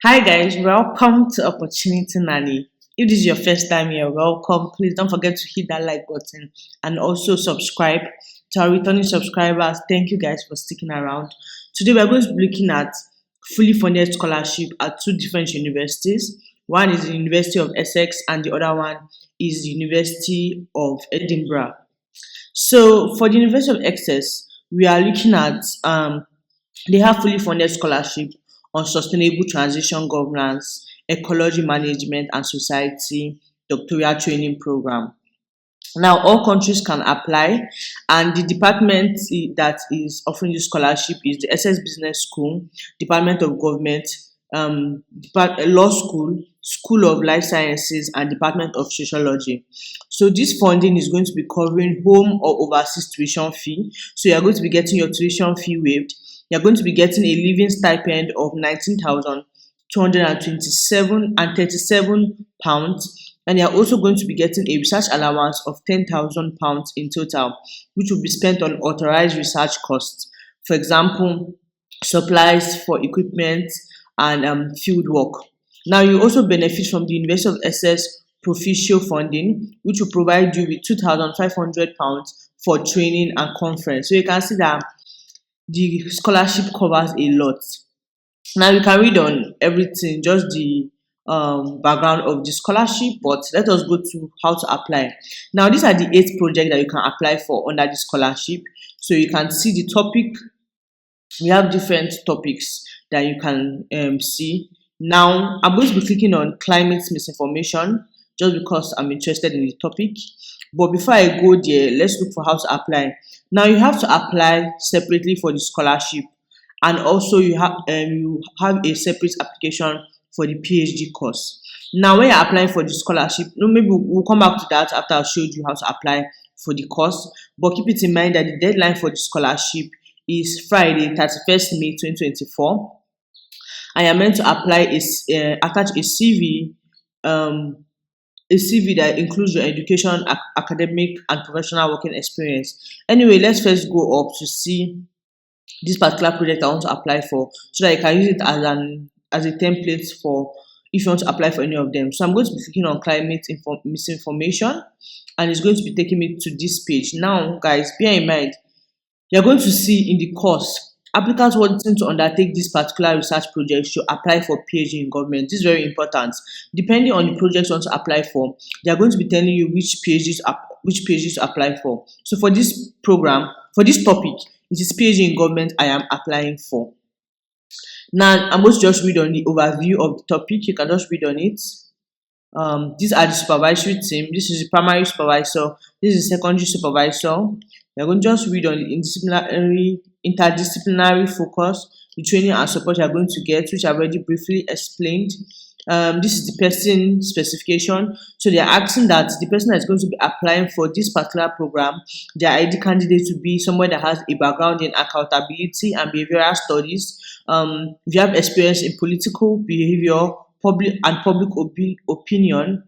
Hi guys, welcome to Opportunity Nanny. If this is your first time here, welcome. Please don't forget to hit that like button and also subscribe. To our returning subscribers, thank you guys for sticking around. Today we're going to be looking at fully funded scholarship at two different universities. One is the University of Essex and the other one is the University of Edinburgh. So for the University of Essex, we are looking at they have fully funded scholarship on sustainable transition governance, ecology management and society doctoral training program. Now, all countries can apply, and the department that is offering the scholarship is the SS Business School, Department of Government, Law School, School of Life Sciences, and Department of Sociology. So, this funding is going to be covering home or overseas tuition fee. So, you are going to be getting your tuition fee waived. You are going to be getting a living stipend of 19,227 and 37 pounds, and you are also going to be getting a research allowance of £10,000 in total, which will be spent on authorized research costs. For example, supplies for equipment and field work. Now, you also benefit from the University of Essex Proficio funding, which will provide you with £2,500 for training and conference. So you can see that the scholarship covers a lot. Now you can read on everything, just the background of the scholarship, but let us go to how to apply. Now, these are the 8 projects that you can apply for under the scholarship. So you can see the topic. We have different topics that you can see. Now, I'm going to be clicking on climate misinformation just because I'm interested in the topic. But before I go there, let's look for how to apply. Now, you have to apply separately for the scholarship, and also you have a separate application for the PhD course. Now, when you're applying for the scholarship, no, maybe we'll come back to that after I've showed you how to apply for the course. But keep it in mind that the deadline for the scholarship is Friday, 31st May 2024. I am meant to attach um, a CV that includes your education, academic, and professional working experience. Anyway, let's first go up to see this particular project I want to apply for, so that I can use it as a template for if you want to apply for any of them. So I'm going to be clicking on misinformation, and it's going to be taking me to this page. Now, guys, bear in mind you're going to see in the course, applicants wanting to undertake this particular research project should apply for PhD in government. This is very important. Depending on the project you want to apply for, they are going to be telling you which PhDs to apply for. So for this program, for this topic, it is PhD in government I am applying for. Now I'm going to just read on the overview of the topic. You can just read on it. These are the supervisory team. This is the primary supervisor. This is the secondary supervisor. You're going to just read on the interdisciplinary focus, the training and support you're going to get, which I've already briefly explained. This is the person specification. So they're asking that the person that is going to be applying for this particular program, their ID candidate to be someone that has a background in accountability and behavioral studies. If you have experience in political behavior, public opinion,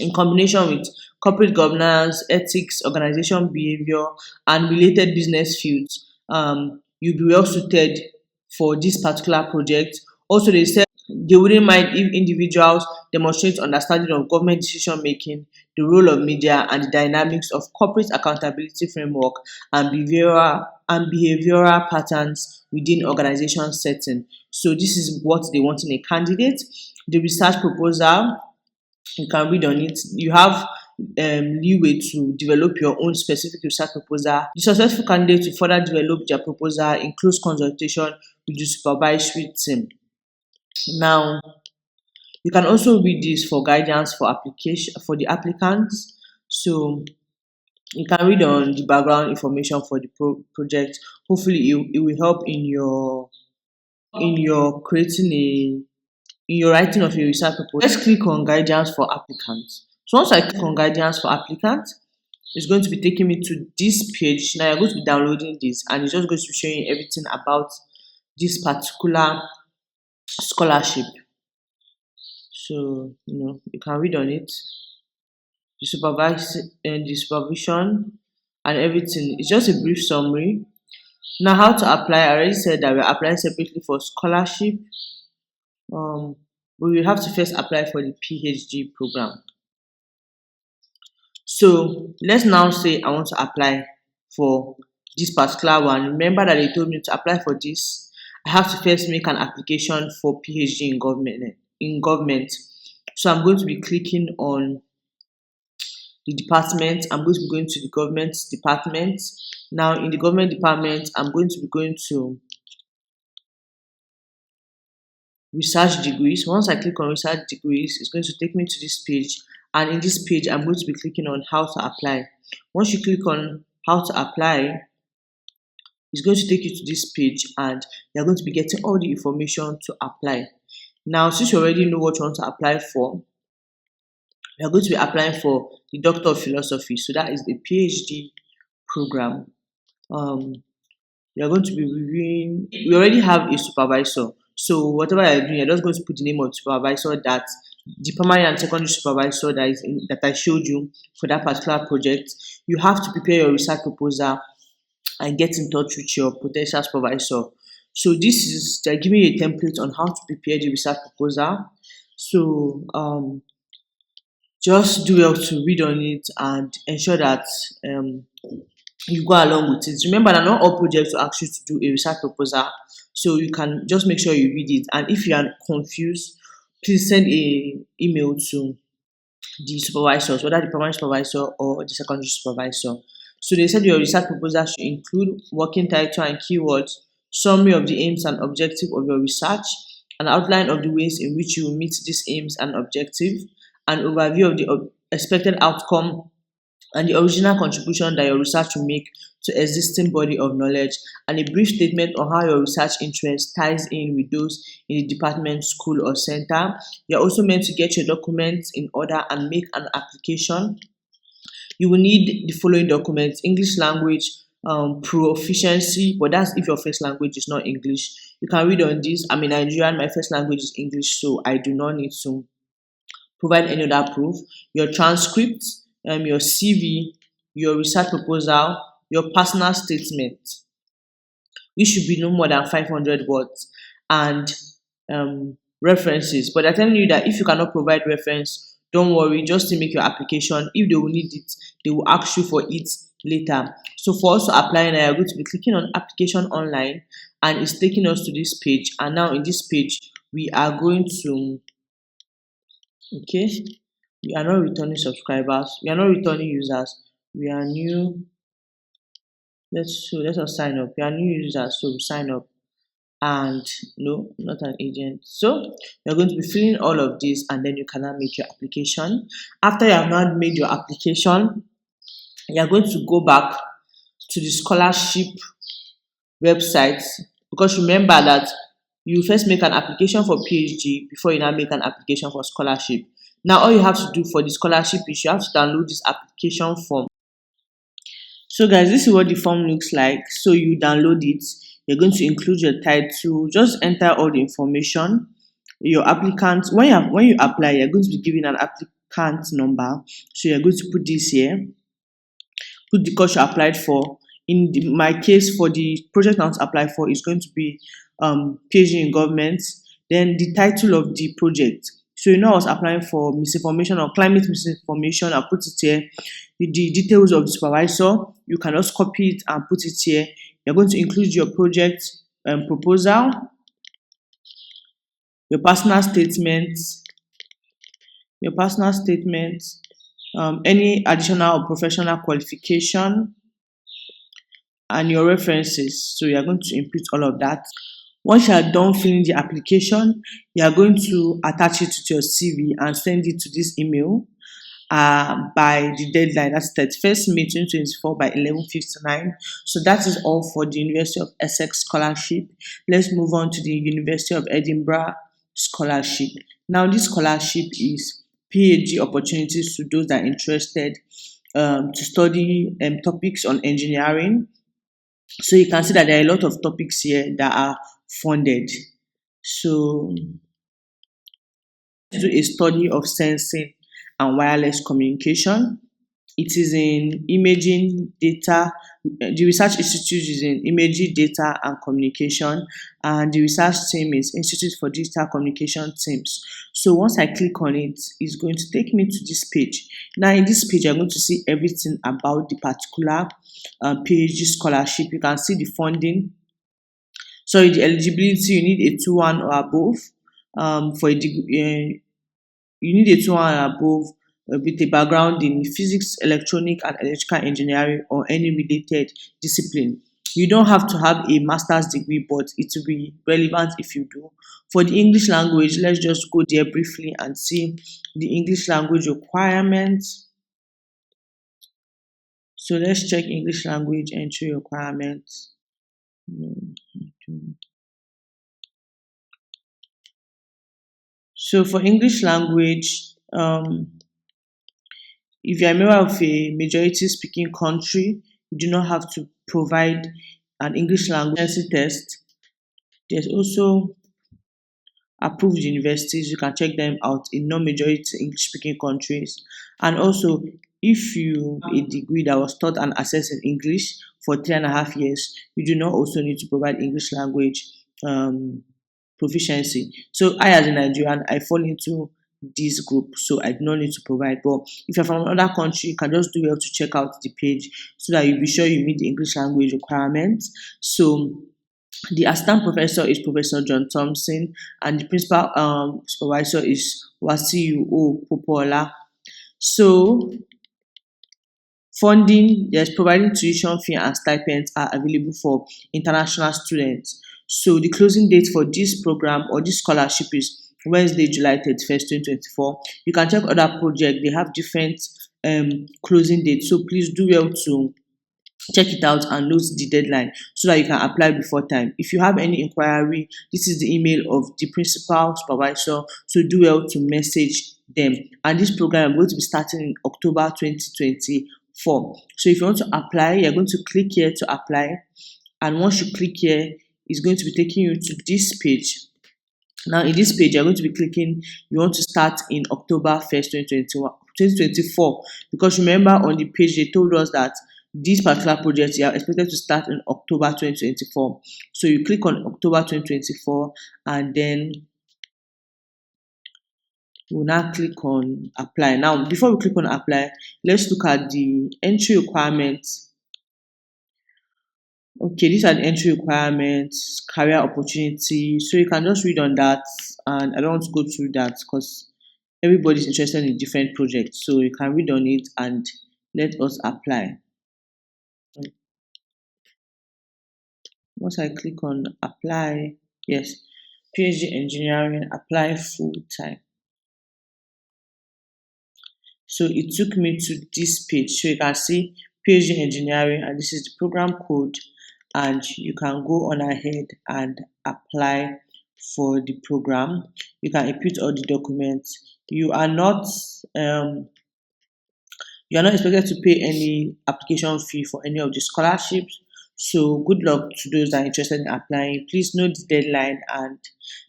in combination with corporate governance, ethics, organization behavior, and related business fields, you'll be well suited for this particular project. Also, they said they wouldn't mind if individuals demonstrate understanding of government decision making, the role of media, and the dynamics of corporate accountability framework and behavioral patterns within organization setting. So this is what they want in a candidate. The research proposal, you can read on it. You have leeway to develop your own specific research proposal. The successful candidate to further develop their proposal in close consultation with the supervisory team. Now, you can also read this for guidance for application for the applicants. So you can read on the background information for the project. Hopefully, it will help in your creating a in your writing of your research proposal. Let's click on guidance for applicants. So once I click on guidance for applicants, it's going to be taking me to this page. Now you're going to be downloading this, and it's just going to be showing you everything about this particular scholarship. So you can read on it, the supervision and everything. It's just a brief summary. Now, how to apply? I already said that we're applying separately for scholarship. Um, we will have to first apply for the PhD program. So let's now say I want to apply for this particular one. Remember that they told me to apply for this. I have to first make an application for PhD in government. So I'm going to be clicking on the department. I'm going to be going to the government department. Now in the government department, I'm going to be going to research degrees. Once I click on research degrees, it's going to take me to this page. And in this page, I'm going to be clicking on how to apply. Once you click on how to apply, it's going to take you to this page and you're going to be getting all the information to apply. Now, since you already know what you want to apply for, you're going to be applying for the Doctor of Philosophy. So that is the PhD program. Um, you're going to be reviewing. We already have a supervisor. So whatever you're doing, you're just going to put the name of the supervisor, that the primary and secondary supervisor that I showed you for that particular project. You have to prepare your research proposal and get in touch with your potential supervisor. So this is they're giving you a template on how to prepare the research proposal. So just do well to read on it and ensure that um, you go along with it. Remember that not all projects will ask you to do a research proposal, so you can just make sure you read it. And if you are confused, please send a email to the supervisors, whether the primary supervisor or the secondary supervisor. So they said your research proposal should include working title and keywords, summary of the aims and objective of your research, an outline of the ways in which you will meet these aims and objective, an overview of the expected outcome and the original contribution that your research will make to existing body of knowledge, and a brief statement on how your research interest ties in with those in the department, school, or center. You're also meant to get your documents in order and make an application. You will need the following documents: English language proficiency, but that's if your first language is not English. You can read on this. I'm a Nigerian, my first language is English, so I do not need to provide any other proof. Your transcript, your CV, your research proposal, your personal statement, which should be no more than 500 words, and references. But they're telling you that if you cannot provide reference, don't worry, just to make your application. If they will need it, they will ask you for it later. So for us to apply now, you're going to be clicking on application online and it's taking us to this page. And now in this page, we are going to, okay, we are not returning subscribers, we are not returning users, we are new. Let us sign up. We are new users, so we sign up. And no, not an agent. So you're going to be filling all of this and then you can now make your application. After you have now made your application, you're going to go back to the scholarship website, because remember that you first make an application for PhD before you now make an application for scholarship. Now all you have to do for the scholarship is you have to download this application form. So guys, this is what the form looks like. So you download it. You're going to include your title. Just enter all the information. Your applicant, when you apply, you're going to be given an applicant number. So you're going to put this here. Put the course you applied for. My case, for the project I want to apply for, is going to be PhD in government. Then the title of the project. So I was applying for misinformation or climate misinformation. I put it here. With the details of the supervisor, you can just copy it and put it here. You're going to include your project proposal, your personal statements, any additional or professional qualification, and your references. So you're going to input all of that. Once you are done filling the application, you are going to attach it to your CV and send it to this email by the deadline. That's 31st May 2024 by 11:59. So that is all for the University of Essex scholarship. Let's move on to the University of Edinburgh scholarship. Now, this scholarship is PhD opportunities to those that are interested to study topics on engineering. So you can see that there are a lot of topics here that are funded. So do a study of sensing and wireless communication. It is in imaging data. The research institute is in imaging data and communication, and the research team is Institute for Digital Communication Teams. So once I click on it, it's going to take me to this page. Now in this page, you're going to see everything about the particular PhD scholarship. You can see the funding. Sorry, the eligibility. You need a 2-1 or above for a degree. You need a 2-1 and above with a background in physics, electronic, and electrical engineering or any related discipline. You don't have to have a master's degree, but it will be relevant if you do. For the English language, let's just go there briefly and see the English language requirements. So let's check English language entry requirements. So for English language, if you're a member of a majority speaking country, you do not have to provide an English language test. There's also approved universities, you can check them out in non-majority English speaking countries. And also, if you have a degree that was taught and assessed in English for 3.5 years, you do not also need to provide English language um, proficiency. So I, as a Nigerian, I fall into this group, so I do not need to provide. But if you're from another country, you can just do well to check out the page so that you'll be sure you meet the English language requirements. So the assistant professor is Professor John Thompson, and the principal supervisor is Wasiu Popola. So funding, yes, providing tuition fee and stipends are available for international students. So the closing date for this program or this scholarship is Wednesday, July 31st, 2024. You can check other projects, they have different closing dates. So please do well to check it out and note the deadline so that you can apply before time. If you have any inquiry, this is the email of the principal supervisor, so do well to message them. And this program is going to be starting in October 2024. So if you want to apply, you're going to click here to apply, and once you click here, it's going to be taking you to this page. Now in this page, you're going to be clicking, you want to start in October 1st, 2024, because remember on the page they told us that this particular project you are expected to start in October 2024. So you click on October 2024, and then we'll now click on apply. Now before we click on apply, let's look at the entry requirements. Okay, these are the entry requirements, career opportunities. So you can just read on that, and I don't want to go through that because everybody's interested in different projects. So you can read on it and let us apply. Once I click on apply, yes, PhD engineering, apply full time. So it took me to this page. So you can see PhD engineering, and this is the program code, and you can go on ahead and apply for the program. You can input all the documents. You are not expected to pay any application fee for any of the scholarships. So good luck to those that are interested in applying. Please note the deadline, and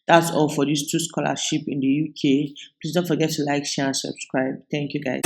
that's all for these two scholarships in the UK. Please don't forget to like, share, and subscribe. Thank you guys.